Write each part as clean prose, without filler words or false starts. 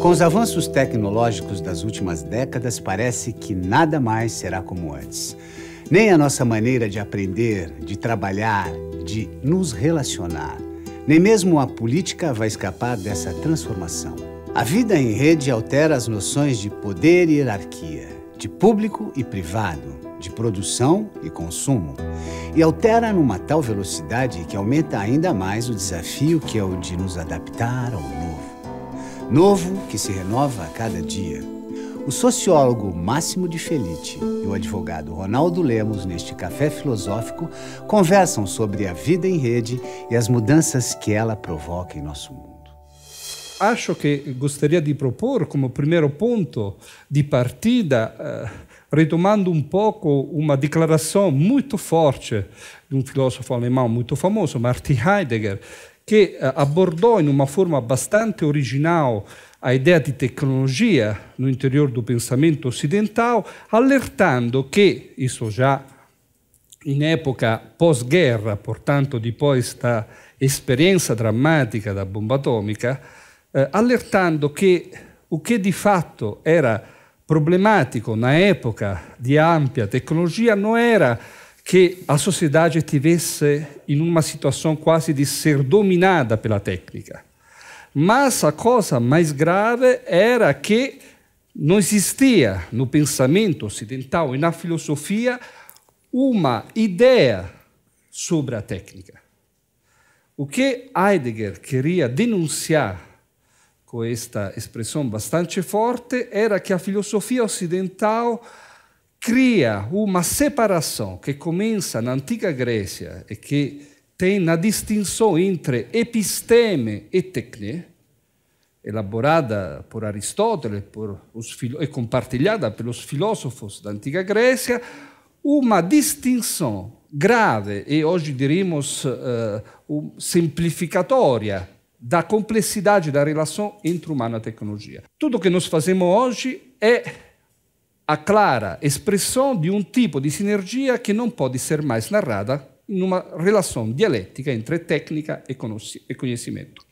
Com os avanços tecnológicos das últimas décadas, parece que nada mais será como antes. Nem a nossa maneira de aprender, de trabalhar, de nos relacionar, nem mesmo a política vai escapar dessa transformação. A vida em rede altera as noções de poder e hierarquia, de público e privado, de produção e consumo, e altera numa tal velocidade que aumenta ainda mais o desafio que é o de nos adaptar ao novo. Novo que se renova a cada dia. O sociólogo Máximo de Felice e o advogado Ronaldo Lemos, neste Café Filosófico, conversam sobre a vida em rede e as mudanças que ela provoca em nosso mundo. Acho que gostaria di propor come primo punto di partita, retomando un poco una dichiarazione molto forte di un filosofo alemão muito famoso, Martin Heidegger, che abordò in una forma abbastanza originale a ideia di tecnologia no interior do pensamento ocidental, alertando che, isso già in epoca pós-guerra, portanto di poi questa esperienza drammatica da bomba atomica, alertando che o che di fatto era problematico na época di ampia tecnologia non era che a sociedade estivesse in una situazione quasi di ser dominada pela tecnica. Mas a cosa mais grave era che non existia no pensamento ocidental e na filosofia uma ideia sobre a técnica. O que Heidegger queria denunciar com esta expressão bastante forte era que a filosofia ocidental cria uma separação que começa na antiga Grécia e que tem na distinção entre episteme e tecne, elaborada por Aristóteles e compartilhada pelos filósofos da antiga Grécia, uma distinção grave e hoje diríamos simplificatória da complexidade da relação entre humano e tecnologia. Tudo que nós fazemos hoje é a clara expressão de um tipo de sinergia que não pode ser mais narrada em uma relação dialética entre técnica e conhecimento.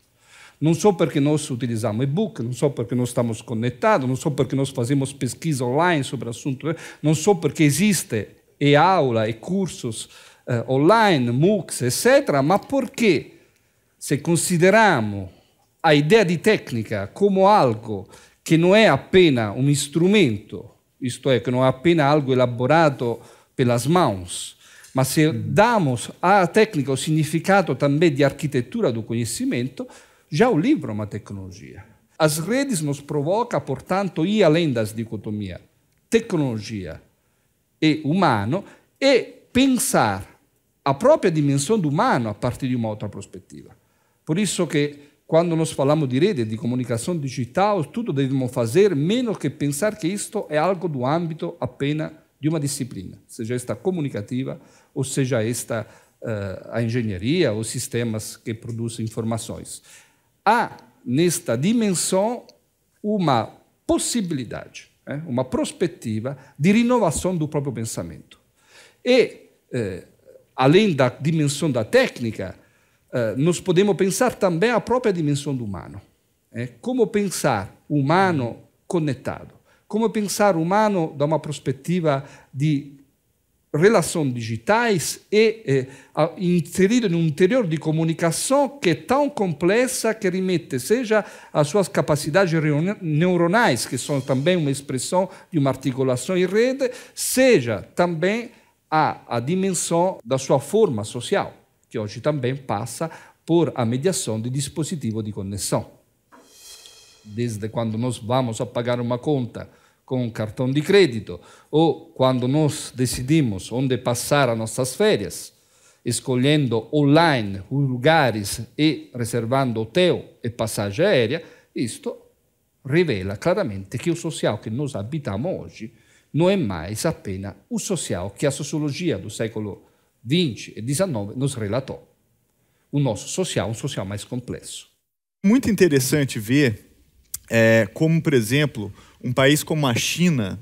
Não só porque nós utilizamos e-book, não só porque nós estamos conectados, não só porque nós fazemos pesquisa online sobre assuntos, não só porque existe e-aula e cursos online, MOOCs, etc., mas porque se consideramos a ideia de técnica como algo que não é apenas um instrumento, isto é, que não é apenas algo elaborado pelas mãos, mas se damos à técnica o significado também de arquitetura do conhecimento, já o livro é uma tecnologia. As redes nos provocam, portanto, ir além das dicotomias tecnologia e humano e pensar a própria dimensão do humano a partir de uma outra perspectiva. Por isso que quando nós falamos de rede, de comunicação digital, tudo devemos fazer menos que pensar que isto é algo do âmbito apenas de uma disciplina, seja esta comunicativa ou seja esta a engenharia ou sistemas que produzem informações. Há nesta dimensão uma possibilidade, uma perspectiva de renovação do próprio pensamento. E, além da dimensão da técnica, nós podemos pensar também a própria dimensão do humano. Como pensar o humano conectado? Como pensar o humano da uma perspectiva de relações digitais e inserido no interior de comunicação que é tão complexa que remete seja às suas capacidades neuronais, que são também uma expressão de uma articulação em rede, seja também a dimensão da sua forma social, que hoje também passa por a mediação de dispositivos de conexão. Desde quando nós vamos a pagar uma conta com um cartão de crédito, ou quando nós decidimos onde passar as nossas férias, escolhendo online os lugares e reservando hotel e passagem aérea, isto revela claramente que o social que nós habitamos hoje não é mais apenas o social que a sociologia do século XX e XIX nos relatou. O nosso social é um social mais complexo. Muito interessante ver como, por exemplo, um país como a China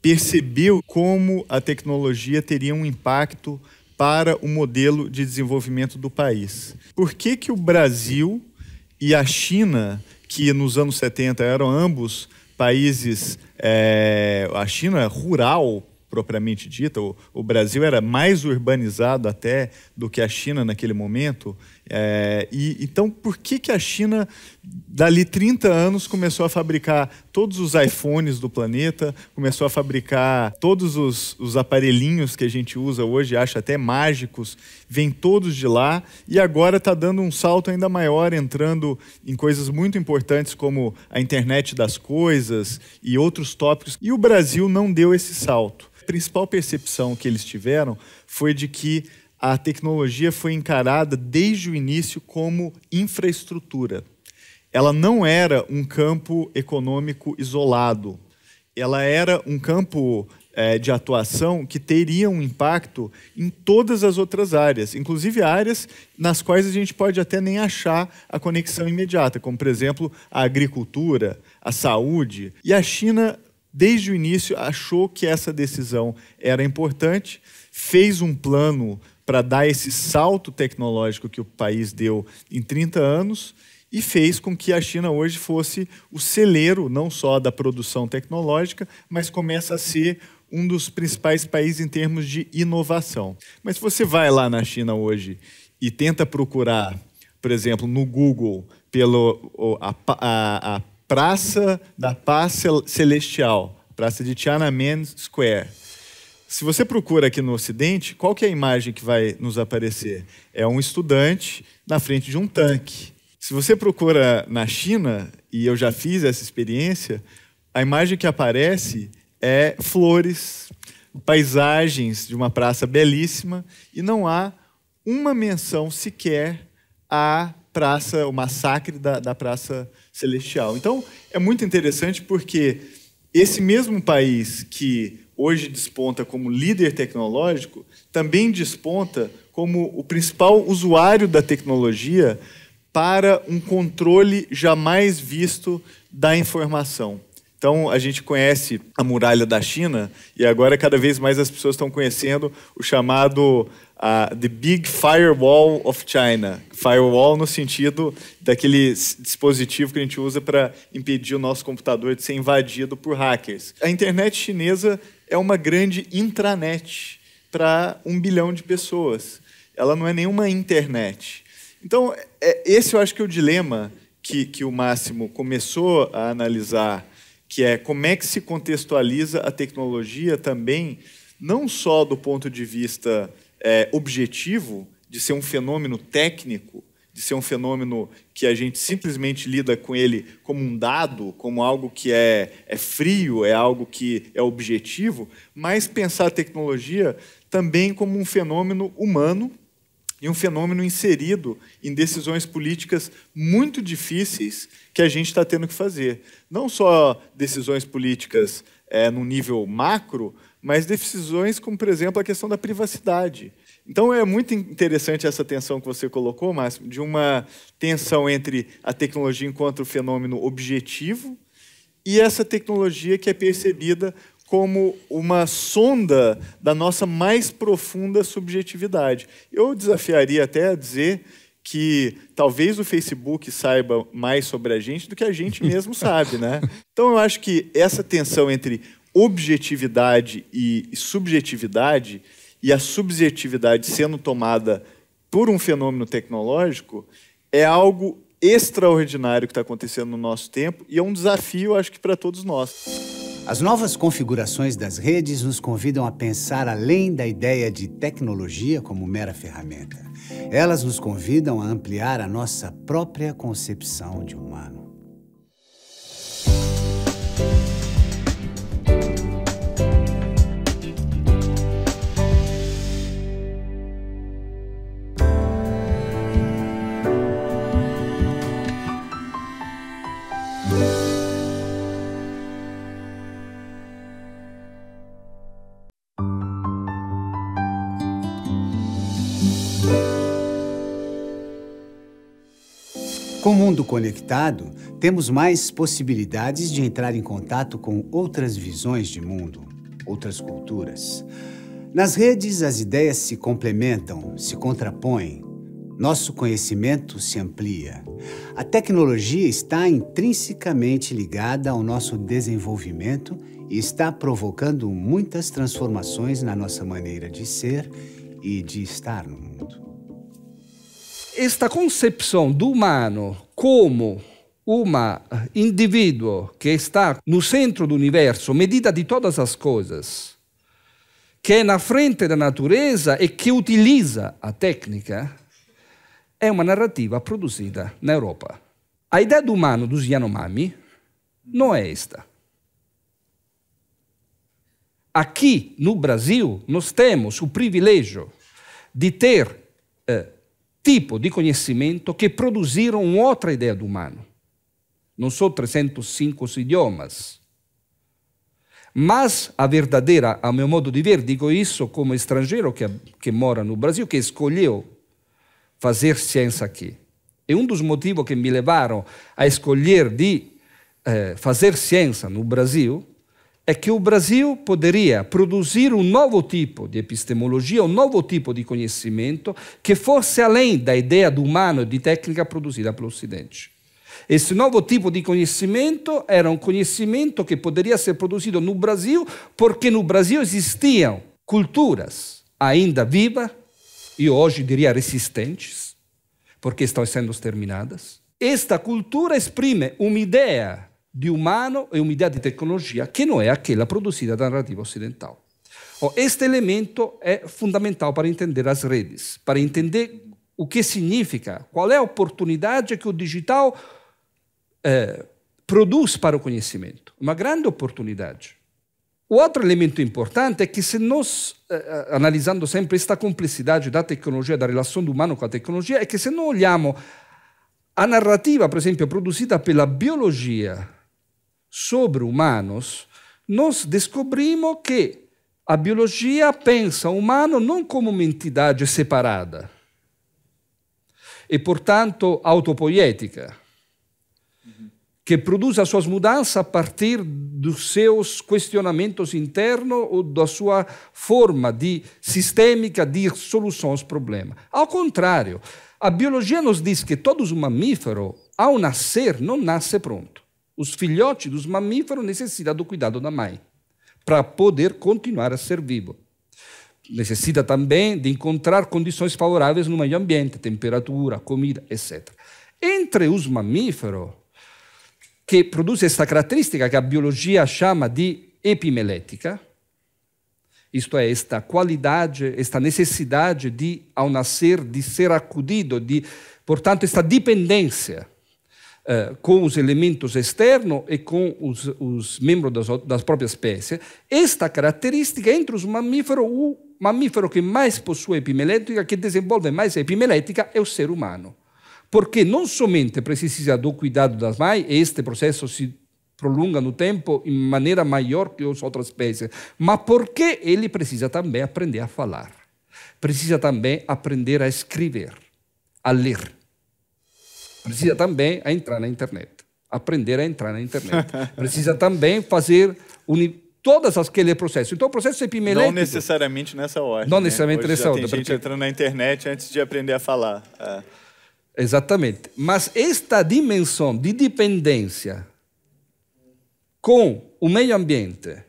percebeu como a tecnologia teria um impacto para o modelo de desenvolvimento do país. Por que que o Brasil e a China que nos anos 70 eram ambos países, a China rural, propriamente dita, o Brasil era mais urbanizado até do que a China naquele momento. Então, por que a China, dali 30 anos, começou a fabricar todos os iPhones do planeta, começou a fabricar todos os aparelhinhos que a gente usa hoje, acha até mágicos, vem todos de lá, e agora está dando um salto ainda maior, entrando em coisas muito importantes como a internet das coisas e outros tópicos. E o Brasil não deu esse salto. A principal percepção que eles tiveram foi de que a tecnologia foi encarada desde o início como infraestrutura. Ela não era um campo econômico isolado. Ela era um campo de atuação que teria um impacto em todas as outras áreas, inclusive áreas nas quais a gente pode até nem achar a conexão imediata, como, por exemplo, a agricultura, a saúde. E a China, desde o início, achou que essa decisão era importante, fez um plano para dar esse salto tecnológico que o país deu em 30 anos e fez com que a China hoje fosse o celeiro não só da produção tecnológica, mas começa a ser um dos principais países em termos de inovação. Mas se você vai lá na China hoje e tenta procurar, por exemplo, no Google, a Praça da Paz Celestial, Praça de Tiananmen Square. Se você procura aqui no Ocidente, qual que é a imagem que vai nos aparecer? É um estudante na frente de um tanque. Se você procura na China, e eu já fiz essa experiência, a imagem que aparece é flores, paisagens de uma praça belíssima, e não há uma menção sequer à praça, o massacre da Praça Celestial. Então, é muito interessante porque esse mesmo país que hoje desponta como líder tecnológico, também desponta como o principal usuário da tecnologia para um controle jamais visto da informação. Então, a gente conhece a muralha da China e agora cada vez mais as pessoas estão conhecendo o chamado The Big Firewall of China. Firewall no sentido daquele dispositivo que a gente usa para impedir o nosso computador de ser invadido por hackers. A internet chinesa é uma grande intranet para 1 bilhão de pessoas. Ela não é nenhuma internet. Então, esse eu acho que é o dilema que o Máximo começou a analisar, que é como é que se contextualiza a tecnologia também, não só do ponto de vista objetivo, de ser um fenômeno técnico, de ser um fenômeno que a gente simplesmente lida com ele como um dado, como algo que é frio, é algo que é objetivo, mas pensar a tecnologia também como um fenômeno humano e um fenômeno inserido em decisões políticas muito difíceis que a gente está tendo que fazer. Não só decisões políticas no nível macro, mas decisões como, por exemplo, a questão da privacidade. Então, é muito interessante essa tensão que você colocou, Máximo, de uma tensão entre a tecnologia enquanto fenômeno objetivo e essa tecnologia que é percebida como uma sonda da nossa mais profunda subjetividade. Eu desafiaria até a dizer que talvez o Facebook saiba mais sobre a gente do que a gente mesmo sabe, né? Então, eu acho que essa tensão entre objetividade e subjetividade, e a subjetividade sendo tomada por um fenômeno tecnológico, é algo extraordinário que está acontecendo no nosso tempo e é um desafio, acho que, para todos nós. As novas configurações das redes nos convidam a pensar além da ideia de tecnologia como mera ferramenta. Elas nos convidam a ampliar a nossa própria concepção de humano. Com o mundo conectado, temos mais possibilidades de entrar em contato com outras visões de mundo, outras culturas. Nas redes, as ideias se complementam, se contrapõem. nosso conhecimento se amplia. A tecnologia está intrinsecamente ligada ao nosso desenvolvimento e está provocando muitas transformações na nossa maneira de ser e de estar no mundo. Esta concepção do humano como um indivíduo que está no centro do universo, medida de todas as coisas, que é na frente da natureza e que utiliza a técnica, é uma narrativa produzida na Europa. A ideia do humano dos Yanomami não é esta. Aqui no Brasil, nós temos o privilégio de ter tipo de conhecimento que produziram outra ideia do humano. Não são 305 idiomas. Mas a verdadeira, a meu modo de ver, digo isso como estrangeiro que mora no Brasil, que escolheu fazer ciência aqui. E um dos motivos que me levaram a escolher de fazer ciência no Brasil é que o Brasil poderia produzir um novo tipo de epistemologia, um novo tipo de conhecimento que fosse além da ideia do humano e de técnica produzida pelo Ocidente. Esse novo tipo de conhecimento era um conhecimento que poderia ser produzido no Brasil, porque no Brasil existiam culturas ainda vivas, e hoje diria resistentes, porque estão sendo exterminadas. Esta cultura exprime uma ideia de humano e uma ideia de tecnologia que não é aquela produzida da narrativa ocidental. Este elemento é fundamental para entender as redes, para entender o que significa, qual é a oportunidade que o digital produz para o conhecimento. Uma grande oportunidade. O outro elemento importante é que se nós, analisando sempre esta complexidade da tecnologia, da relação do humano com a tecnologia, é que se nós olhamos a narrativa, por exemplo, produzida pela biologia sobre humanos, nós descobrimos que a biologia pensa o humano não como uma entidade separada e, portanto, autopoética, que produz as suas mudanças a partir dos seus questionamentos internos ou da sua forma sistêmica de solução aos problemas. Ao contrário, a biologia nos diz que todos os mamíferos, ao nascer, não nascem pronto. Os filhotes dos mamíferos necessitam do cuidado da mãe para poder continuar a ser vivo. Necessita também de encontrar condições favoráveis no meio ambiente, temperatura, comida, etc. Entre os mamíferos, que produz esta característica que a biologia chama de epimelética, isto é, esta qualidade, esta necessidade de, ao nascer, de ser acudido, portanto, esta dependência com os elementos externos e com os membros das próprias espécies. Esta característica, entre os mamíferos, o mamífero que mais possui epimelética, que desenvolve mais epimelética, é o ser humano. Porque não somente precisa do cuidado das mães, e este processo se prolonga no tempo em maneira maior que as outras espécies, mas porque ele precisa também aprender a falar. Precisa também aprender a escrever, a ler. Precisa também a entrar na internet, aprender a entrar na internet. Precisa também fazer todos aqueles processos. Então, o processo epimelético... Não necessariamente nessa ordem. Não necessariamente nessa ordem. Tem gente entrando na internet antes de aprender a falar. Exatamente. Mas esta dimensão de dependência com o meio ambiente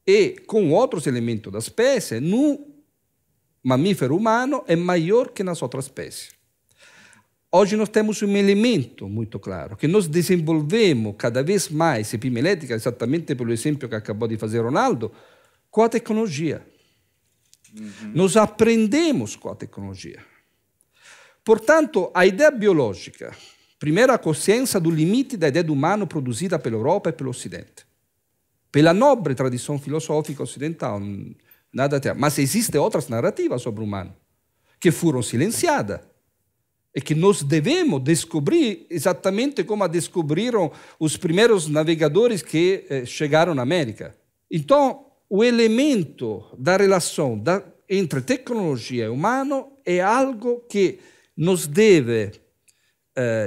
e com outros elementos da espécie, no mamífero humano, é maior que nas outras espécies. Hoje nós temos um elemento muito claro, que nós desenvolvemos cada vez mais epimelética, exatamente pelo exemplo que acabou de fazer Ronaldo, com a tecnologia. Nós aprendemos com a tecnologia. Portanto, a ideia biológica, primeiro a consciência do limite da ideia do humano produzida pela Europa e pelo Ocidente. Pela nobre tradição filosófica ocidental, nada até. Mas existem outras narrativas sobre o humano, que foram silenciadas. E que nós devemos descobrir exatamente como a descobriram os primeiros navegadores que chegaram na América. Então, o elemento da relação entre tecnologia e humano é algo que nos deve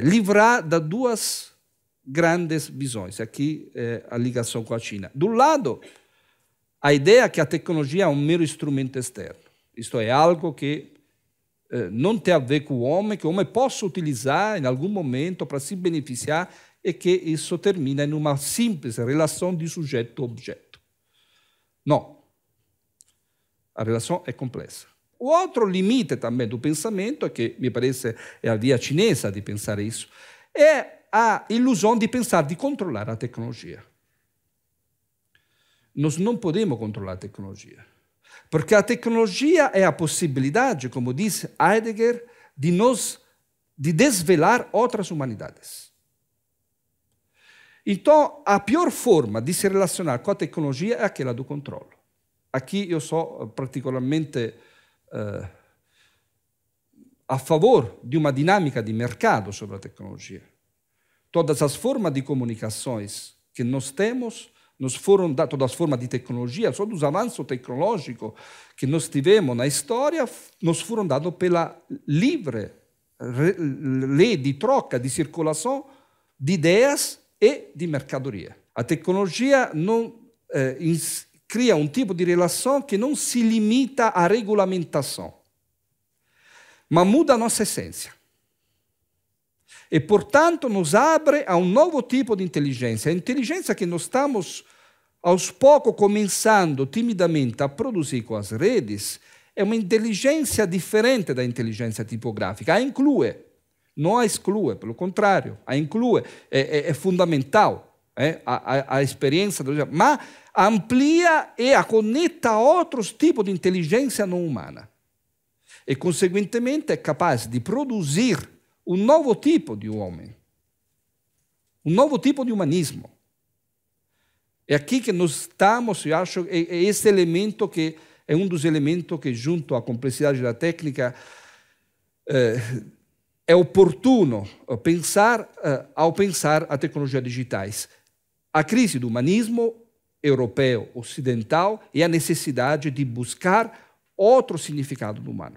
livrar das duas grandes visões. Aqui a ligação com a China. Do lado, a ideia que a tecnologia é um mero instrumento externo. Isto é algo que não tem a ver com o homem, que o homem possa utilizar em algum momento para se beneficiar e que isso termina em uma simples relação de sujeito-objeto. Não. A relação é complexa. O outro limite também do pensamento, que me parece é a via chinesa de pensar isso, é a ilusão de pensar de controlar a tecnologia. Nós não podemos controlar a tecnologia. Porque a tecnologia é a possibilidade, como diz Heidegger, de desvelar outras humanidades. Então, a pior forma de se relacionar com a tecnologia é aquela do controle. Aqui eu sou particularmente a favor de uma dinâmica de mercado sobre a tecnologia. Todas as formas de comunicações que nós temos nos foram dadas, todas as formas de tecnologia, todos os avanços tecnológicos que nós tivemos na história, nos foram dados pela livre lei de troca, de circulação de ideias e de mercadoria. A tecnologia não cria um tipo de relação que não se limita à regulamentação, mas muda a nossa essência. E, portanto, nos abre a um novo tipo de inteligência. A inteligência que nós estamos, aos poucos, começando timidamente a produzir com as redes, é uma inteligência diferente da inteligência tipográfica. A inclui, não a exclui, pelo contrário, a inclui, é fundamental. A experiência, mas amplia e a conecta a outros tipos de inteligência não humana. E, consequentemente, é capaz de produzir um novo tipo de homem, um novo tipo de humanismo. É aqui que nós estamos, eu acho, é esse elemento que é um dos elementos que, junto à complexidade da técnica, é oportuno pensar ao pensar as tecnologias digitais. A crise do humanismo europeu, ocidental, e a necessidade de buscar outro significado do humano.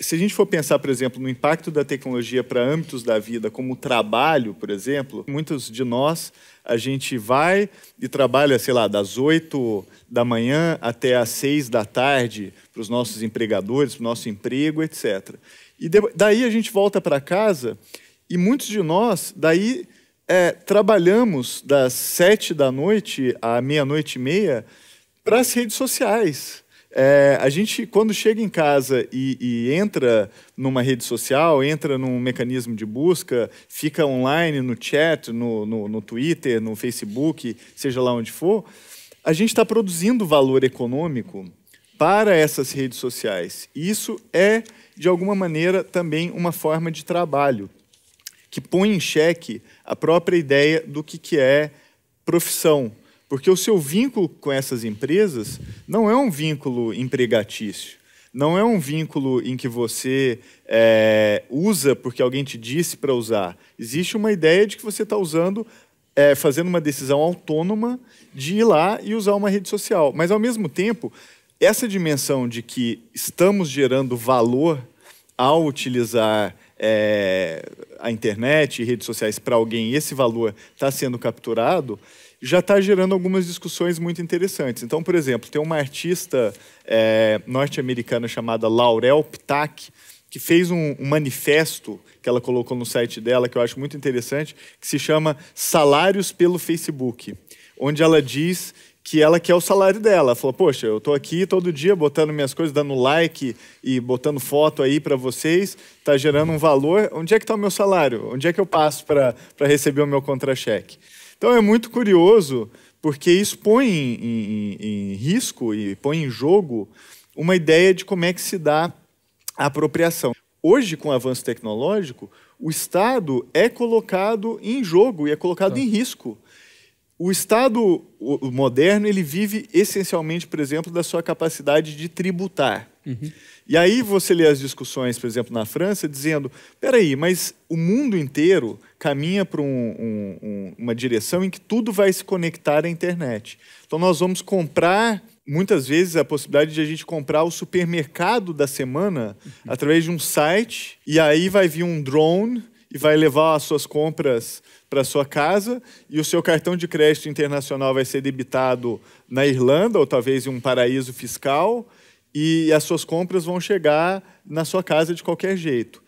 Se a gente for pensar, por exemplo, no impacto da tecnologia para âmbitos da vida, como o trabalho, por exemplo, muitos de nós, a gente vai e trabalha, sei lá, das 8 da manhã até às 6 da tarde para os nossos empregadores, para o nosso emprego, etc. E daí a gente volta para casa e muitos de nós, daí, trabalhamos das 7 da noite à meia-noite e meia para as redes sociais. A gente, quando chega em casa e entra numa rede social, entra num mecanismo de busca, fica online no chat, no Twitter, no Facebook, seja lá onde for, a gente está produzindo valor econômico para essas redes sociais. Isso é, de alguma maneira, também uma forma de trabalho que põe em xeque a própria ideia do que é profissão. Porque o seu vínculo com essas empresas não é um vínculo empregatício, não é um vínculo em que você usa porque alguém te disse para usar. Existe uma ideia de que você está usando, fazendo uma decisão autônoma de ir lá e usar uma rede social. Mas, ao mesmo tempo, essa dimensão de que estamos gerando valor ao utilizar a internet e redes sociais para alguém, e esse valor está sendo capturado, já está gerando algumas discussões muito interessantes. Então, por exemplo, tem uma artista norte-americana chamada Laurel Ptak, que fez um manifesto que ela colocou no site dela, que eu acho muito interessante, que se chama Salários pelo Facebook, onde ela diz que ela quer o salário dela. Ela falou, poxa, eu estou aqui todo dia botando minhas coisas, dando like e botando foto aí para vocês, está gerando um valor. Onde é que está o meu salário? Onde é que eu passo para receber o meu contra-cheque? Então, é muito curioso, porque isso põe em risco e põe em jogo uma ideia de como é que se dá a apropriação. Hoje, com o avanço tecnológico, o Estado é colocado em jogo e é colocado em risco. O Estado moderno, ele vive essencialmente, por exemplo, da sua capacidade de tributar. Uhum. E aí você lê as discussões, por exemplo, na França, dizendo, peraí, mas o mundo inteiro caminha para uma direção em que tudo vai se conectar à internet. Então nós vamos comprar, muitas vezes, a possibilidade de a gente comprar o supermercado da semana através de um site, e aí vai vir um drone e vai levar as suas compras para a sua casa, e o seu cartão de crédito internacional vai ser debitado na Irlanda, ou talvez em um paraíso fiscal, e as suas compras vão chegar na sua casa de qualquer jeito.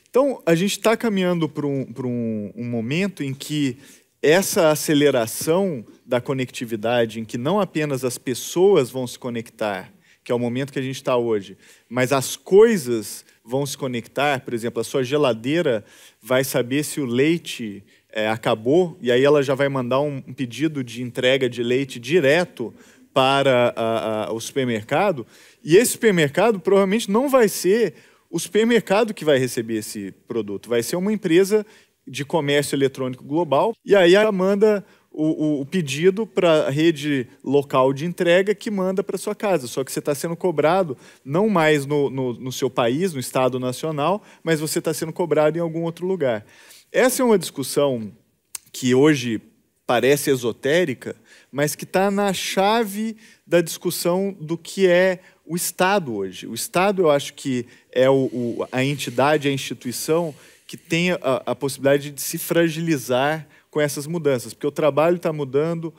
Então, a gente está caminhando para um momento em que essa aceleração da conectividade, em que não apenas as pessoas vão se conectar, que é o momento que a gente está hoje, mas as coisas vão se conectar. Por exemplo, a sua geladeira vai saber se o leite acabou, e aí ela já vai mandar um pedido de entrega de leite direto para o supermercado, e esse supermercado provavelmente não vai ser o supermercado que vai receber esse produto, vai ser uma empresa de comércio eletrônico global, e aí ela manda o pedido para a rede local de entrega que manda para sua casa. Só que você está sendo cobrado não mais no seu país, no Estado Nacional, mas você está sendo cobrado em algum outro lugar. Essa é uma discussão que hoje parece esotérica, mas que está na chave da discussão do que é o Estado hoje. O Estado, eu acho que é a entidade, a instituição que tem a possibilidade de se fragilizar com essas mudanças, porque o trabalho está mudando,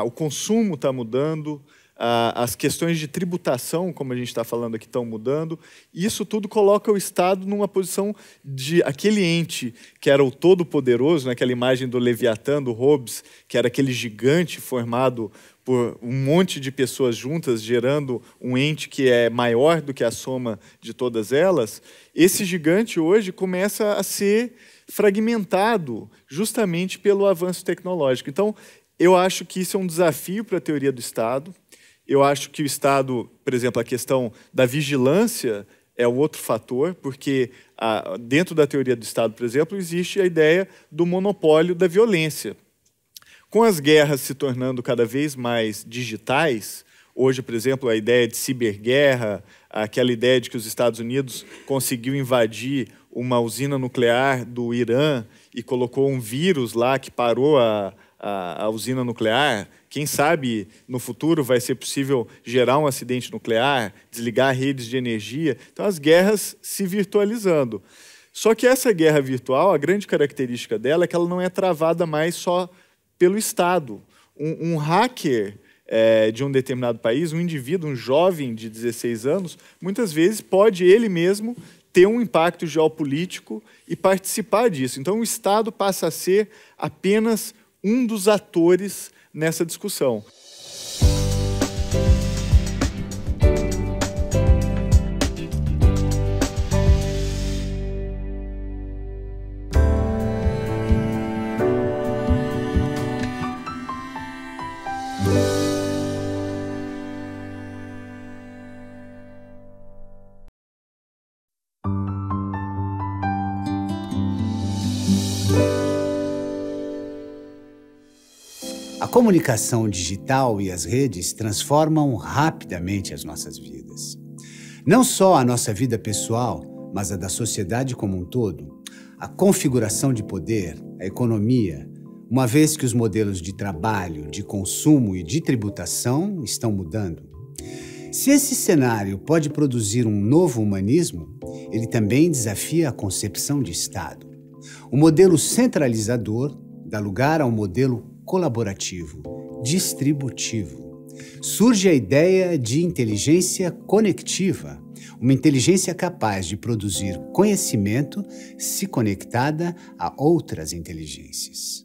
o consumo está mudando, as questões de tributação, como a gente está falando aqui, estão mudando, e isso tudo coloca o Estado numa posição de aquele ente que era o todo-poderoso, naquela imagem do Leviatã, do Hobbes, que era aquele gigante formado por um monte de pessoas juntas, gerando um ente que é maior do que a soma de todas elas. Esse gigante hoje começa a ser fragmentado justamente pelo avanço tecnológico. Então, eu acho que isso é um desafio para a teoria do Estado. Eu acho que o Estado, por exemplo, a questão da vigilância é o outro fator, porque dentro da teoria do Estado, por exemplo, existe a ideia do monopólio da violência. Com as guerras se tornando cada vez mais digitais, hoje, por exemplo, a ideia de ciberguerra, aquela ideia de que os Estados Unidos conseguiu invadir uma usina nuclear do Irã e colocou um vírus lá que parou a usina nuclear. Quem sabe no futuro vai ser possível gerar um acidente nuclear, desligar redes de energia. Então, as guerras se virtualizando. Só que essa guerra virtual, a grande característica dela é que ela não é travada mais só pelo Estado. Um hacker de um determinado país, um indivíduo, um jovem de 16 anos, muitas vezes pode ele mesmo ter um impacto geopolítico e participar disso. Então, o Estado passa a ser apenas um dos atores nessa discussão. A comunicação digital e as redes transformam rapidamente as nossas vidas. Não só a nossa vida pessoal, mas a da sociedade como um todo. A configuração de poder, a economia, uma vez que os modelos de trabalho, de consumo e de tributação estão mudando. Se esse cenário pode produzir um novo humanismo, ele também desafia a concepção de Estado. O modelo centralizador dá lugar ao modelo colaborativo, distributivo. Surge a ideia de inteligência conectiva, uma inteligência capaz de produzir conhecimento se conectada a outras inteligências.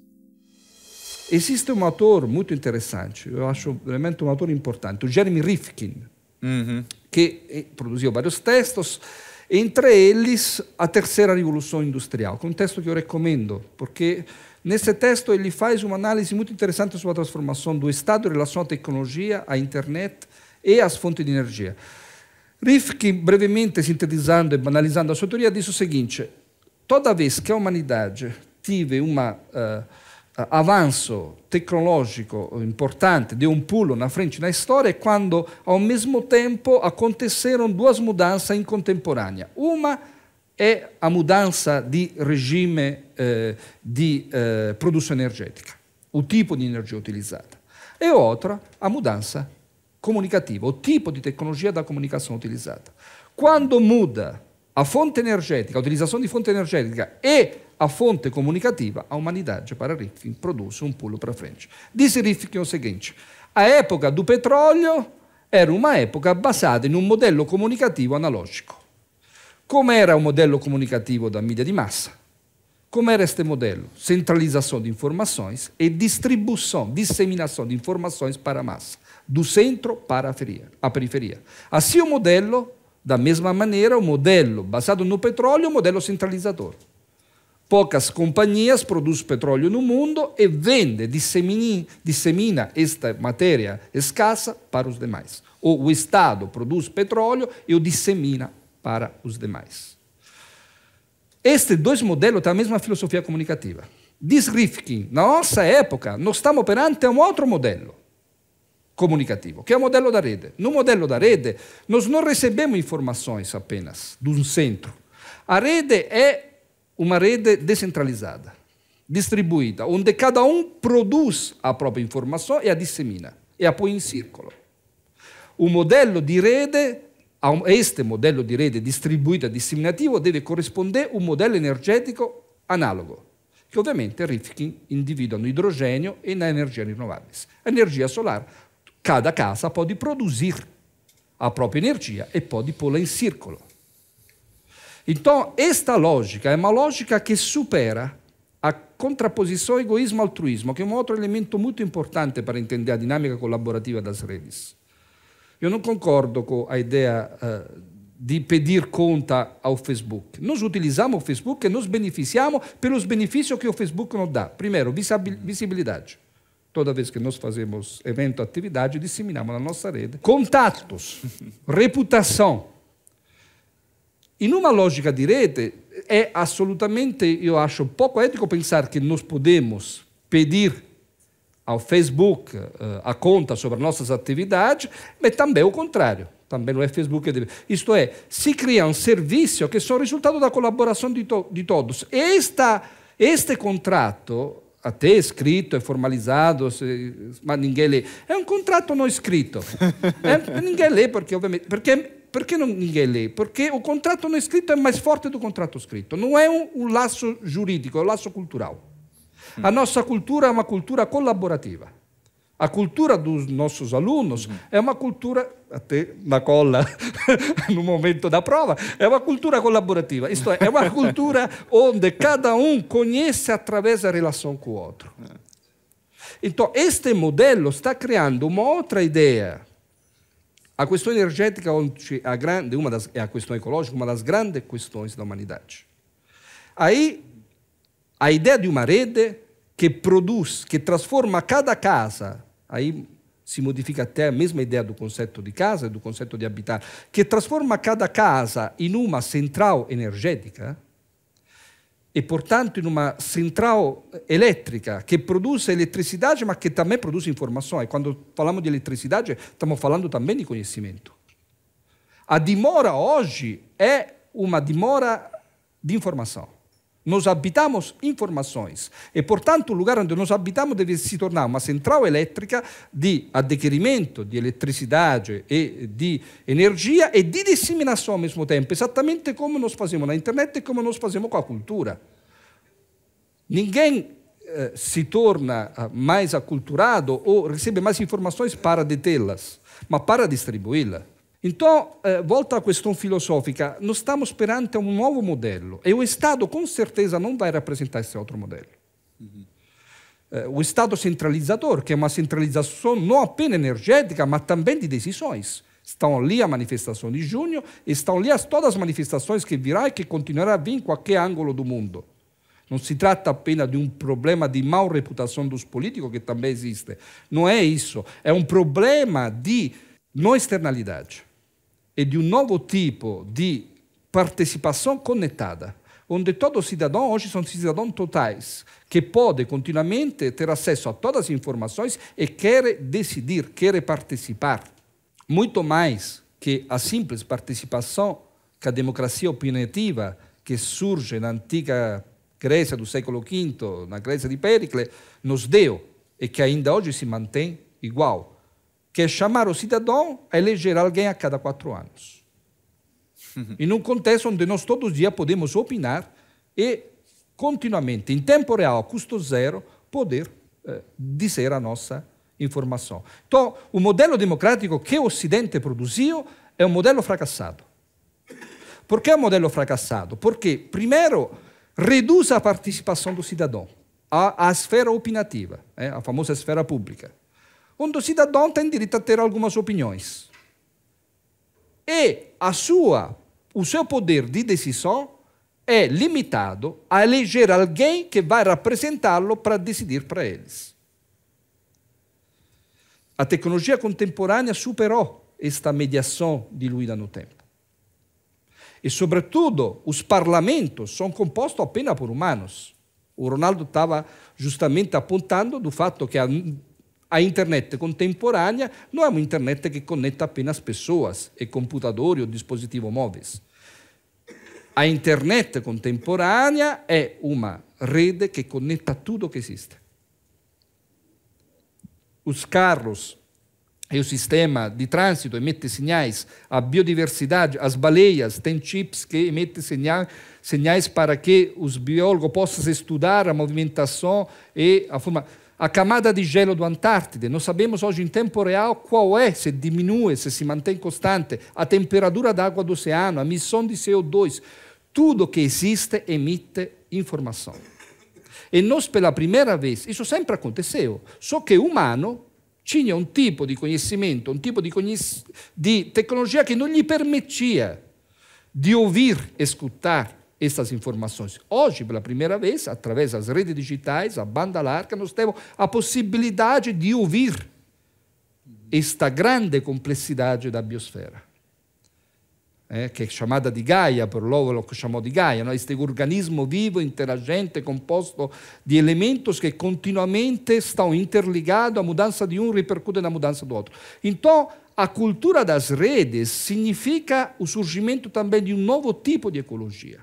Existe um autor muito interessante, eu acho realmente um autor importante, o Jeremy Rifkin, que produziu vários textos, entre eles A Terceira Revolução Industrial, que é um texto que eu recomendo, porque nesse texto ele faz uma análise muito interessante sobre a transformação do Estado em relação à tecnologia, à internet e às fontes de energia. Rifkin, brevemente sintetizando e banalizando a sua teoria, diz o seguinte: toda vez que a humanidade tive um avanço tecnológico importante, deu um pulo na frente na história, é quando, ao mesmo tempo, aconteceram duas mudanças contemporâneas. Uma é a mudança de regime di produzione energetica, o tipo di energia utilizzata. E outra, a mudanza comunicativa, o tipo di tecnologia da comunicazione utilizzata. Quando muda a fonte energetica, a utilizzazione di fonte energetica e a fonte comunicativa, a umanidade, para Rifkin, produz um pulo para frente. Diz Rifkin o seguinte: a época do petróleo Era uma época basata in un modello comunicativo analogico. Come era un modello comunicativo da mídia de massa? Como era este modelo? Centralização de informações e distribuição, disseminação de informações para a massa, do centro para a periferia. Assim o modelo, da mesma maneira, o modelo basado no petróleo, o modelo centralizador. Poucas companhias produzem petróleo no mundo e vende, dissemina esta matéria escassa para os demais. Ou o Estado produz petróleo e o dissemina para os demais. Estes dois modelos têm a mesma filosofia comunicativa. Diz Rifkin, na nossa época, nós estamos perante um outro modelo comunicativo, que é o modelo da rede. No modelo da rede, nós não recebemos informações apenas de um centro. A rede é uma rede descentralizada, distribuída, onde cada um produz a própria informação e a dissemina, e a põe em círculo. O modelo de rede, este modelo de rede distribuído e disseminativo deve corrispondere a un modello energetico analogo, che ovviamente Rifkin individua no idrogênio e na energia rinnovabile. A energia solar, cada casa pode produzir a própria energia e pode pô-la em círculo. Então, esta lógica é uma lógica que supera a contraposição egoísmo-altruísmo, que é um outro elemento muito importante para entender a dinâmica colaborativa das redes. Eu não concordo com a ideia de pedir conta ao Facebook. Nós utilizamos o Facebook e nos beneficiamos pelos benefícios que o Facebook nos dá. Primeiro, visibilidade. Toda vez que nós fazemos evento, atividade, disseminamos na nossa rede. Contatos, reputação. E numa lógica de rede, é absolutamente, eu acho, pouco ético pensar que nós podemos pedir ao Facebook a conta sobre nossas atividades, mas também o contrário. Também não é Facebook que deve. Isto é, se cria um serviço que é o resultado da colaboração de todos. Este contrato, até escrito, é formalizado, mas ninguém lê. É um contrato não escrito. Ninguém lê, porque, obviamente... Por que ninguém lê? Porque o contrato não escrito é mais forte do contrato escrito. Não é um laço jurídico, é um laço cultural. A nossa cultura é uma cultura colaborativa. A cultura dos nossos alunos é uma cultura, até na cola, no momento da prova, é uma cultura colaborativa. Isto é uma cultura onde cada um conhece através da relação com o outro. Então, este modelo está criando uma outra ideia. A questão energética é a questão ecológica, uma das grandes questões da humanidade. Aí, a ideia de uma rede que produz, que transforma cada casa, aí se modifica até a mesma ideia do conceito de casa, do conceito de habitar, que transforma cada casa em uma central energética, e, portanto, in una central elétrica che produce elettricidade, ma che também produz informação. E quando falamos de eletricidade, estamos falando também de conhecimento. A demora hoje é uma demora de informação. Nós habitamos informações e, portanto, o lugar onde nós habitamos deve se tornar uma central elétrica de adquirimento de eletricidade e de energia e de disseminação ao mesmo tempo, exatamente como nós fazemos na internet e como nós fazemos com a cultura. Ninguém se torna mais aculturado ou recebe mais informações para detê-las, mas para distribuí-las. Então, volta à questão filosófica, nós estamos perante um novo modelo e o Estado, com certeza, não vai representar esse outro modelo. O Estado centralizador, que é uma centralização não apenas energética, mas também de decisões. Estão ali a manifestação de junho, estão ali todas as manifestações que virá e que continuará a vir em qualquer ângulo do mundo. Não se trata apenas de um problema de má reputação dos políticos, que também existe. Não é isso. É um problema de não externalidade. E de um novo tipo de participação conectada, onde todos os cidadãos hoje são cidadãos totais, que podem continuamente ter acesso a todas as informações e querem decidir, querem participar. Muito mais que a simples participação que a democracia opinativa, que surge na antiga Grécia do século V, na Grécia de Péricles, nos deu, e que ainda hoje se mantém igual, que é chamar o cidadão a eleger alguém a cada 4 anos. Em um contexto onde nós todos os dias podemos opinar e continuamente, em tempo real, a custo zero, poder dizer a nossa informação. Então, o modelo democrático que o Ocidente produziu é um modelo fracassado. Por que é um modelo fracassado? Porque, primeiro, reduz a participação do cidadão à esfera opinativa, a famosa esfera pública, onde o cidadão tem direito a ter algumas opiniões. E o seu poder de decisão é limitado a eleger alguém que vai representá-lo para decidir para eles. A tecnologia contemporânea superou esta mediação diluída no tempo. E, sobretudo, os parlamentos são compostos apenas por humanos. O Ronaldo estava justamente apontando do fatto que a internet contemporânea não é uma internet que conecta apenas pessoas e computadores ou dispositivos móveis. A internet contemporânea é uma rede que conecta tudo o que existe. Os carros e o sistema de trânsito emitem sinais, a biodiversidade, as baleias têm chips que emitem sinais para que os biólogos possam estudar a movimentação e a forma. A camada de gelo do Antártide, nós sabemos hoje em tempo real qual é, se diminui, se mantém constante, a temperatura da água do oceano, a emissão de CO2, tudo que existe emite informação. E nós, pela primeira vez, isso sempre aconteceu, só que o humano tinha um tipo de conhecimento, um tipo de tecnologia que não lhe permitia de ouvir, escutar estas informações. Hoje, pela primeira vez, através das redes digitais, a banda larga, nós temos a possibilidade de ouvir esta grande complexidade da biosfera, que é chamada de Gaia, por Lovelock chamou de Gaia, este organismo vivo, interagente, composto de elementos que continuamente estão interligados, a mudança de um repercute na mudança do outro. Então, a cultura das redes significa o surgimento também de um novo tipo de ecologia.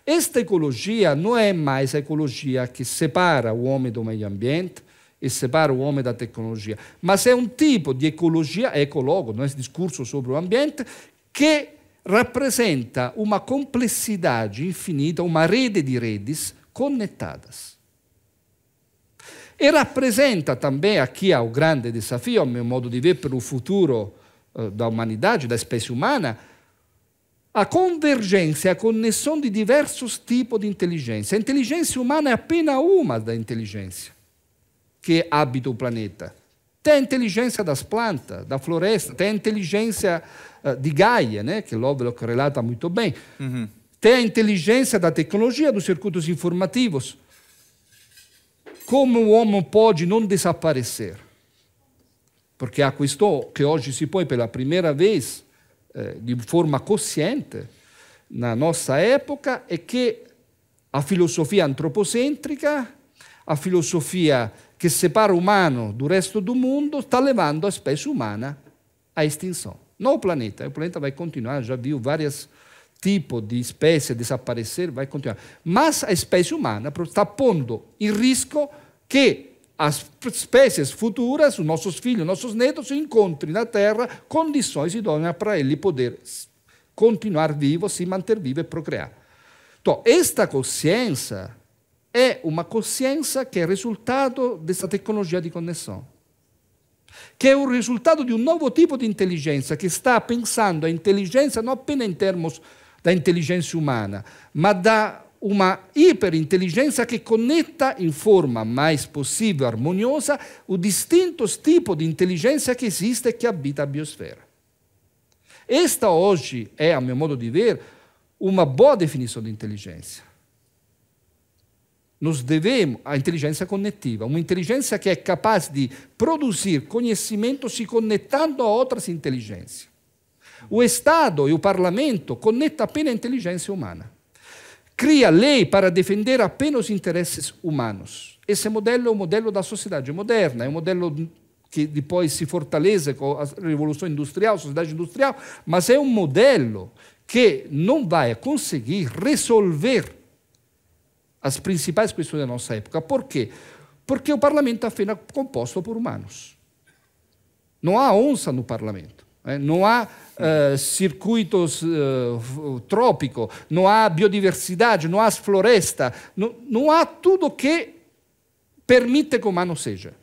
Esta ecologia não é mais a ecologia que separa o homem do meio ambiente e separa o homem da tecnologia, mas é um tipo de ecologia, ecologo, não é discurso sobre o ambiente, que representa uma complexidade infinita, uma rede de redes conectadas. E rappresenta também, aqui há o grande desafio, a meu modo de ver, para o futuro da humanidade, da espécie humana, a convergência, a connessione di diversi tipi di intelligenza. A inteligência humana é apenas uma da inteligência que habita o planeta. Tem a inteligência das plantas, da floresta, tem a inteligência di Gaia, né, que Lovelock relata muito bem. Tem a inteligência da tecnologia, dos circuitos informativos. Como o homem pode não desaparecer? Porque a questão que hoje si põe pela primeira vez de forma consciente na nossa época é que a filosofia antropocêntrica, a filosofia que separa o humano do resto do mundo, está levando a espécie humana à extinção. Não o planeta vai continuar, já viu vários tipos de espécies desaparecer, vai continuar. Mas a espécie humana está pondo em risco que as espécies futuras, os nossos filhos, os nossos netos, encontrem na Terra condições idôneas para ele poder continuar vivo, se manter vivo e procriar. Então, esta consciência é uma consciência que é resultado dessa tecnologia de conexão, que é o resultado de um novo tipo de inteligência que está pensando a inteligência não apenas em termos da inteligência humana, mas da uma hiperinteligência que conecta em forma mais possível, harmoniosa, os distintos tipos de inteligência que existe e que habita a biosfera. Esta hoje é, a meu modo de ver, uma boa definição de inteligência. Nós devemos a inteligência conetiva, uma inteligência que é capaz de produzir conhecimento se conectando a outras inteligências. O Estado e o Parlamento conectam apenas a inteligência humana. Cria lei para defender apenas os interesses humanos. Esse modelo é o modelo da sociedade moderna, é um modelo que depois se fortalece com a revolução industrial, a sociedade industrial, mas é um modelo que não vai conseguir resolver as principais questões da nossa época. Por quê? Porque o parlamento é apenas composto por humanos. Não há onça no parlamento. Não há circuitos trópicos, não há biodiversidade, não há floresta, não há tudo que permite que o humano seja.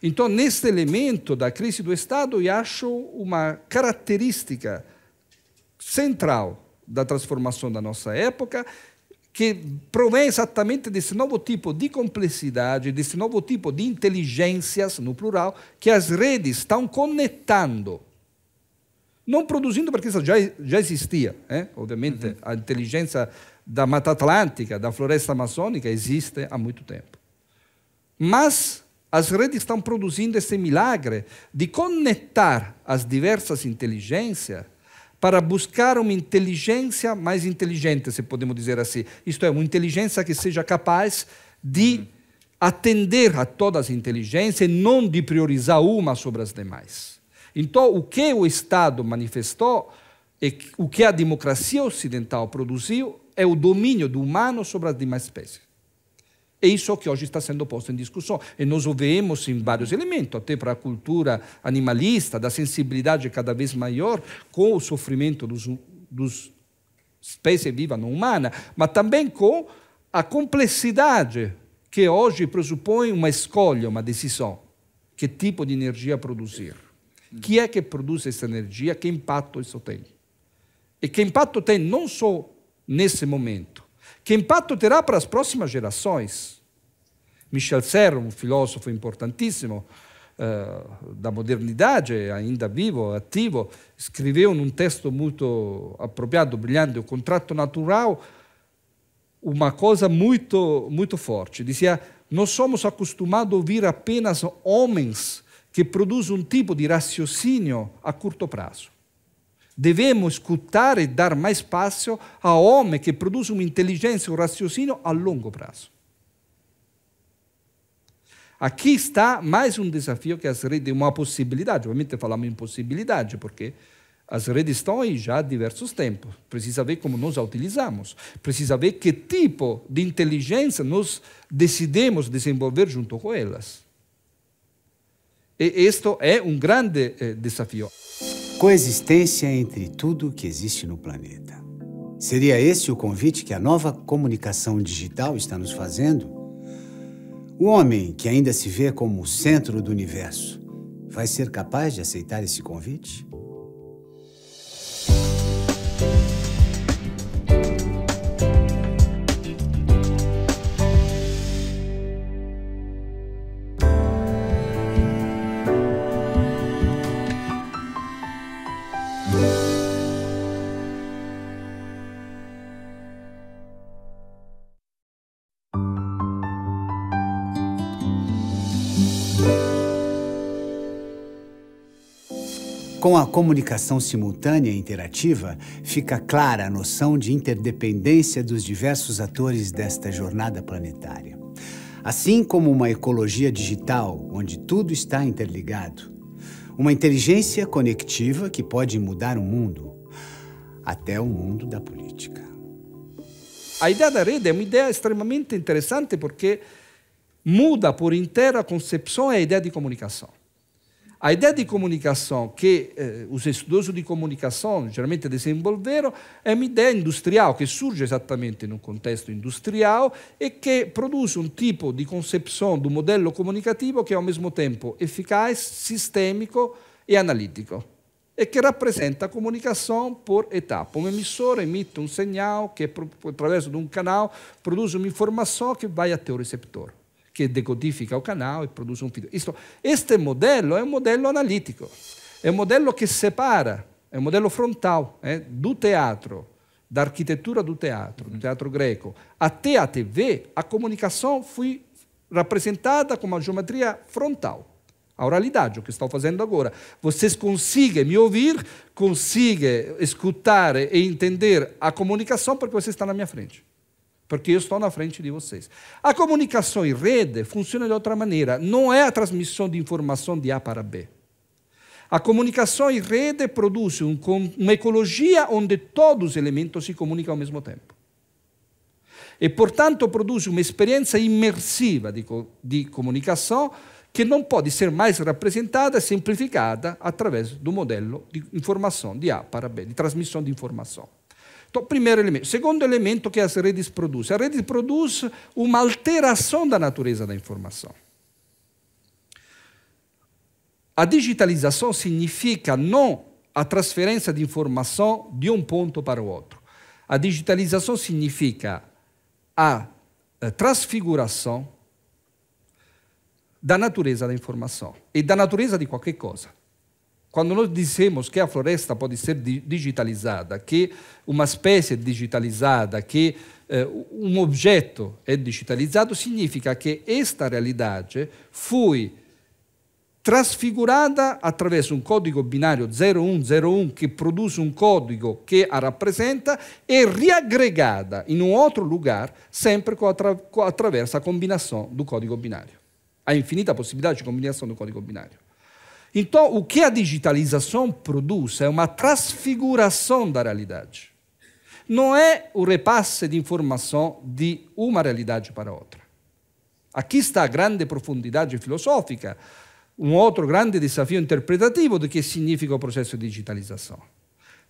Então, neste elemento da crise do Estado, eu acho uma característica central da transformação da nossa época, que provém exatamente desse novo tipo de complexidade, desse novo tipo de inteligências, no plural, que as redes estão conectando. Não produzindo, porque isso já existia. Obviamente, a inteligência da Mata Atlântica, da floresta amazônica, existe há muito tempo. Mas as redes estão produzindo esse milagre de conectar as diversas inteligências para buscar uma inteligência mais inteligente, se podemos dizer assim. Isto é, uma inteligência que seja capaz de atender a todas as inteligências e não de priorizar uma sobre as demais. Então, o que o Estado manifestou, e o que a democracia ocidental produziu, é o domínio do humano sobre as demais espécies. É isso que hoje está sendo posto em discussão. E nós o vemos em vários elementos, até para a cultura animalista, da sensibilidade cada vez maior com o sofrimento dos espécies vivas não humanas, mas também com a complexidade que hoje pressupõe uma escolha, uma decisão. Que tipo de energia produzir? Quem é que produz essa energia? Que impacto isso tem? E que impacto tem não só nesse momento, que impacto terá para as próximas gerações? Michel Serres, um filósofo importantíssimo da modernidade, ainda vivo, ativo, escreveu num texto muito apropriado, brilhante, o contrato natural, uma coisa muito, muito forte. Dizia, nós somos acostumados a ouvir apenas homens que produzem um tipo de raciocínio a curto prazo. Devemos escutar e dar mais espaço a homens que produzem uma inteligência, um raciocínio a longo prazo. Aqui está mais um desafio que as redes, uma possibilidade. Obviamente falamos em possibilidade, porque as redes estão aí já há diversos tempos. Precisa ver como nós a utilizamos. Precisa ver que tipo de inteligência nós decidimos desenvolver junto com elas. E isto é um grande desafio. Coexistência entre tudo que existe no planeta. Seria esse o convite que a nova comunicação digital está nos fazendo? O homem, que ainda se vê como o centro do universo, vai ser capaz de aceitar esse convite? Com a comunicação simultânea e interativa, fica clara a noção de interdependência dos diversos atores desta jornada planetária. Assim como uma ecologia digital, onde tudo está interligado. Uma inteligência conectiva que pode mudar o mundo, até o mundo da política. A ideia da rede é uma ideia extremamente interessante porque muda por inteiro a concepção e a ideia de comunicação. A ideia de comunicação que os estudiosos de comunicação geralmente desenvolveram é uma ideia industrial, que surge exatamente num contexto industrial e que produz um tipo de concepção do modelo comunicativo que é ao mesmo tempo eficaz, sistêmico e analítico. E que rappresenta a comunicação por etapa. Um emissor emite um sinal que, através de um canal, produz uma informação que vai até o receptor, que decodifica o canal e produz um feedback. Este modelo é um modelo analítico, é um modelo que separa, é um modelo frontal do teatro, da arquitetura do teatro greco, até a TV. A comunicação foi representada com uma geometria frontal. A oralidade, o que estou fazendo agora. Vocês conseguem me ouvir, conseguem escutar e entender a comunicação porque você está na minha frente. Porque eu estou na frente de vocês. A comunicação em rede funciona de outra maneira. Não é a transmissão de informação de A para B. A comunicação em rede produz uma ecologia onde todos os elementos se comunicam ao mesmo tempo. E, portanto, produz uma experiência imersiva de comunicação que não pode ser mais representada e simplificada através do modelo de informação de A para B, de transmissão de informação. Então, primeiro elemento. Segundo elemento que as redes produzem. A rede produz uma alteração da natureza da informação. a digitalização significa não a transferência de informação de um ponto para o outro. A digitalização significa a transfiguração da natureza da informação e da natureza de qualquer coisa. Quando nós dizemos que a floresta pode ser digitalizada, que uma espécie é digitalizada, que um objeto é digitalizado, significa que esta realidade foi transfigurada através de um código binário 0101 que produz um código que a rappresenta e riaggregada in um outro lugar sempre attraverso a combinação do código binário. A infinita possibilidade de combinação do código binário. Então, o que a digitalização produz é uma transfiguração da realidade. Não é o repasse de informação de uma realidade para outra. Aqui está a grande profundidade filosófica, um outro grande desafio interpretativo do que significa o processo de digitalização.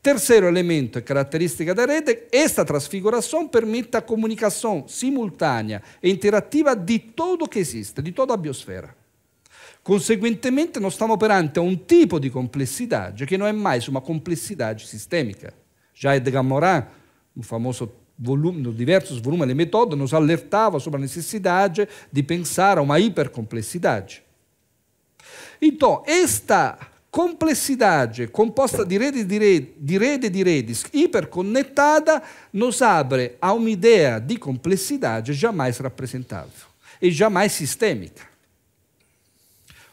Terceiro elemento e caratteristica da rete, esta trasfiguração permite a comunicação simultânea e interativa de tudo que existe, de toda a biosfera. Conseguentemente, nós estamos perante um tipo de complexidade que não é mais uma complexidade sistêmica. Já Edgar Morin, no famoso volume, nos diversos volumes de Méthode, nos alertava sobre a necessidade de pensar a uma hipercomplexidade. Então, esta complexidade composta de redes hiperconectada nos abre a uma ideia de complexidade jamais rappresentável e jamais sistêmica,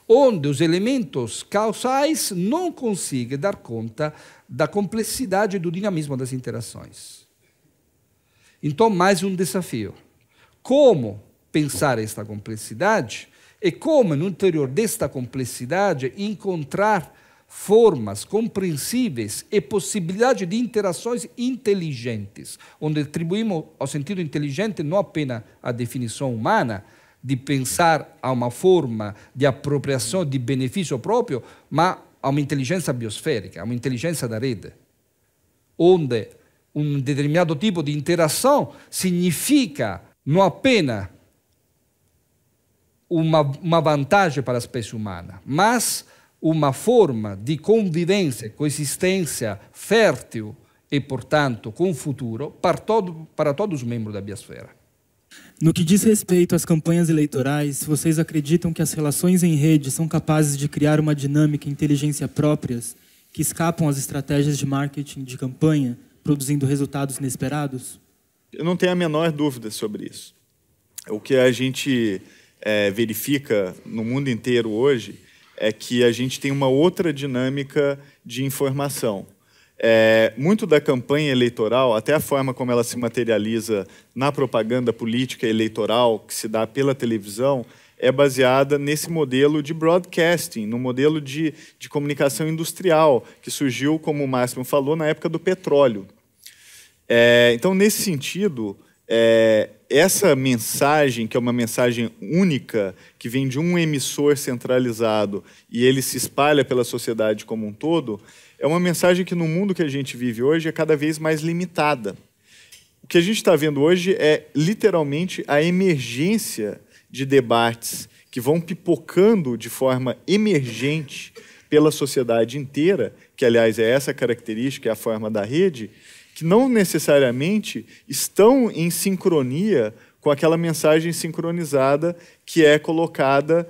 onde os elementos causais não conseguem dar conta da complexidade e do dinamismo das interações. Então, mais um desafio. Como pensar esta complexidade e como, no interior desta complexidade, encontrar formas compreensíveis e possibilidade de interações inteligentes, onde atribuímos ao sentido inteligente não apenas a definição humana, de pensar a uma forma de apropriação de benefício próprio, mas a uma inteligência biosférica, a uma inteligência da rede, onde um determinado tipo de interação significa não apenas uma vantagem para a espécie humana, mas uma forma de convivência, coexistência fértil e, portanto, com futuro para todos os membros da biosfera. No que diz respeito às campanhas eleitorais, vocês acreditam que as relações em rede são capazes de criar uma dinâmica e inteligência próprias que escapam às estratégias de marketing de campanha, produzindo resultados inesperados? Eu não tenho a menor dúvida sobre isso. O que a gente verifica no mundo inteiro hoje é que a gente tem uma outra dinâmica de informação. Muito da campanha eleitoral, até a forma como ela se materializa na propaganda política eleitoral que se dá pela televisão, é baseada nesse modelo de broadcasting, no modelo de comunicação industrial, que surgiu, como o Máximo falou, na época do petróleo. Então, nesse sentido, essa mensagem, que é uma mensagem única, que vem de um emissor centralizado e ele se espalha pela sociedade como um todo, é uma mensagem que no mundo que a gente vive hoje é cada vez mais limitada. O que a gente está vendo hoje é literalmente a emergência de debates que vão pipocando de forma emergente pela sociedade inteira, que aliás é essa característica, é a forma da rede, que não necessariamente estão em sincronia com aquela mensagem sincronizada que é colocada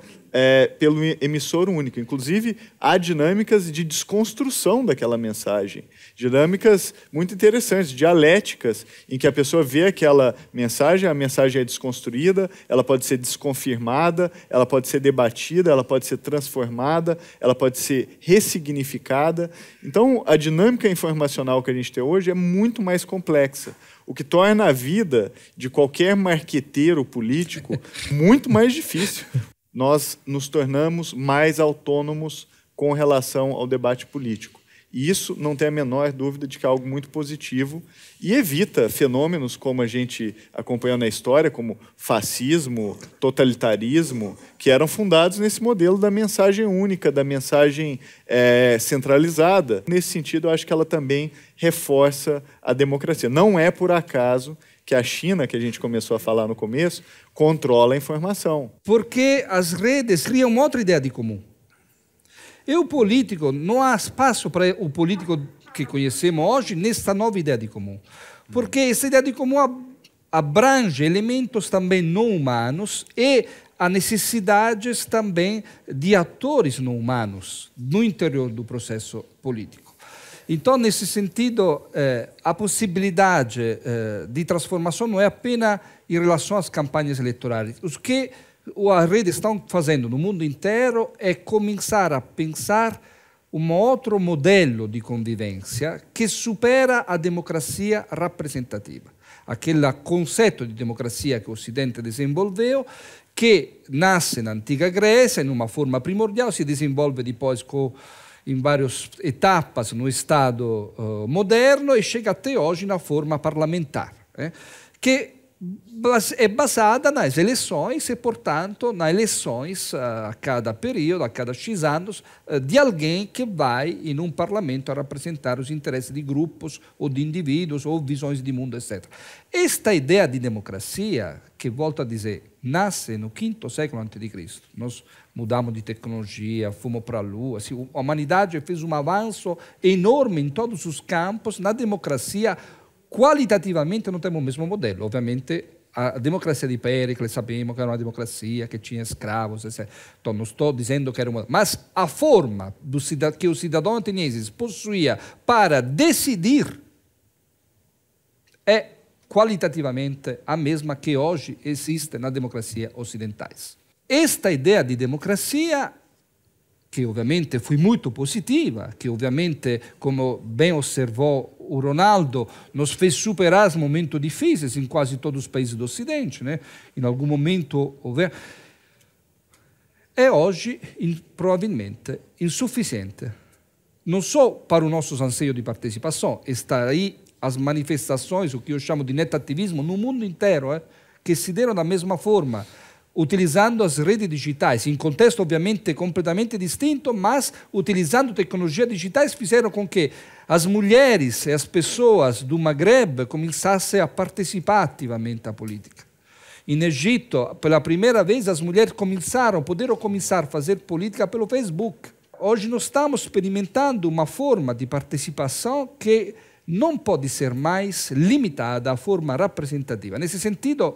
pelo emissor único. Inclusive, há dinâmicas de desconstrução daquela mensagem, dinâmicas muito interessantes, dialéticas, em que a pessoa vê aquela mensagem, a mensagem é desconstruída, ela pode ser desconfirmada, ela pode ser debatida, ela pode ser transformada, ela pode ser ressignificada. Então, a dinâmica informacional que a gente tem hoje é muito mais complexa, o que torna a vida de qualquer marqueteiro político muito mais difícil. Nós nos tornamos mais autônomos com relação ao debate político. E isso não tem a menor dúvida de que é algo muito positivo e evita fenômenos como a gente acompanhou na história, como fascismo, totalitarismo, que eram fundados nesse modelo da mensagem única, da mensagem centralizada. Nesse sentido, eu acho que ela também reforça a democracia. Não é por acaso que a China, que a gente começou a falar no começo, controla a informação. Porque as redes criam outra ideia de comum. E o político, não há espaço para o político que conhecemos hoje nesta nova ideia de comum. Porque essa ideia de comum abrange elementos também não humanos e a necessidades também de atores não humanos no interior do processo político. Então, nesse sentido, a possibilidade de transformação não é apenas em relação às campanhas eleitorais. O que as redes estão fazendo no mundo inteiro é começar a pensar um outro modelo de convivência que supera a democracia representativa. Aquele conceito de democracia que o Ocidente desenvolveu, que nasce na antiga Grécia, in una forma primordiale, si desenvolve depois in várias etapas no Estado moderno e chega até hoje na forma parlamentar, que é basada nas eleições e, portanto, nas eleições a cada período, a cada X anos, de alguém que vai em um parlamento a representar os interesses de grupos ou de indivíduos ou visões de mundo, etc. Esta ideia de democracia, que volto a dizer, nasce no V século a.C. Nós mudamos de tecnologia, fomos para a Lua. Assim, a humanidade fez um avanço enorme em todos os campos. Na democracia, qualitativamente não temos o mesmo modelo. Obviamente, a democracia de Péricles, sabemos que era uma democracia que tinha escravos, etc. Então, não estou dizendo que era uma... Mas a forma que o cidadão ateniense possuía para decidir é qualitativamente a mesma que hoje existe na democracia ocidentais. Esta ideia de democracia, que obviamente foi muito positiva, que obviamente, como bem observou o Ronaldo, nos fez superar os momentos difíceis em quase todos os países do Ocidente, né? Em algum momento houver... É hoje, provavelmente, insuficiente. Não só para os nossos anseios de participação, está aí as manifestações, o que eu chamo de netativismo, no mundo inteiro, que se deram da mesma forma, utilizando as redes digitais, em contexto obviamente completamente distinto, mas utilizando tecnologias digitais fizeram com que as mulheres e as pessoas do Maghreb começassem a participar ativamente da política. Em Egito, pela primeira vez, as mulheres puderam começar a fazer política pelo Facebook. Hoje nós estamos experimentando uma forma de participação que não pode ser mais limitada à forma representativa. Nesse sentido,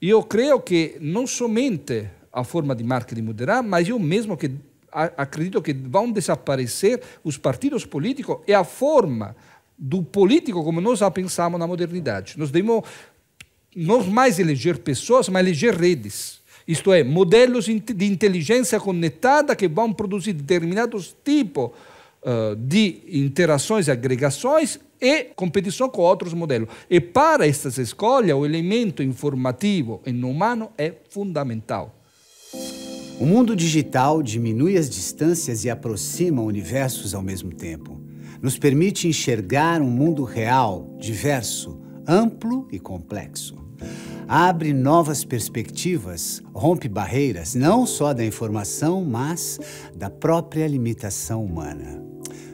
eu creio que não somente a forma de marketing mudará, mas eu mesmo que acredito que vão desaparecer os partidos políticos e a forma do político como nós a pensamos na modernidade. Nós devemos não mais eleger pessoas, mas eleger redes. Isto é, modelos de inteligência conectada que vão produzir determinados tipos de interações e agregações e competição com outros modelos. E para estas escolhas, o elemento informativo e não humano é fundamental. O mundo digital diminui as distâncias e aproxima universos ao mesmo tempo. Nos permite enxergar um mundo real, diverso, amplo e complexo. Abre novas perspectivas, rompe barreiras, não só da informação, mas da própria limitação humana.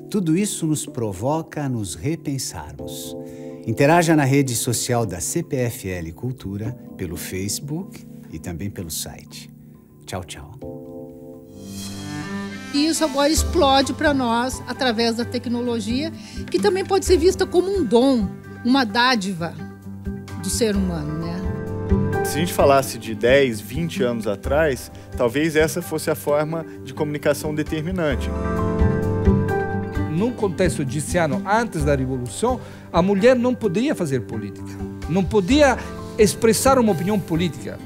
Tudo isso nos provoca a nos repensarmos. Interaja na rede social da CPFL Cultura, pelo Facebook e também pelo site. Tchau, tchau. E isso agora explode para nós através da tecnologia, que também pode ser vista como um dom, uma dádiva do ser humano, né? Se a gente falasse de 10, 20 anos atrás, talvez essa fosse a forma de comunicação determinante. Num contexto egiciano, antes da Revolução, a mulher não poderia fazer política, não podia expressar uma opinião política.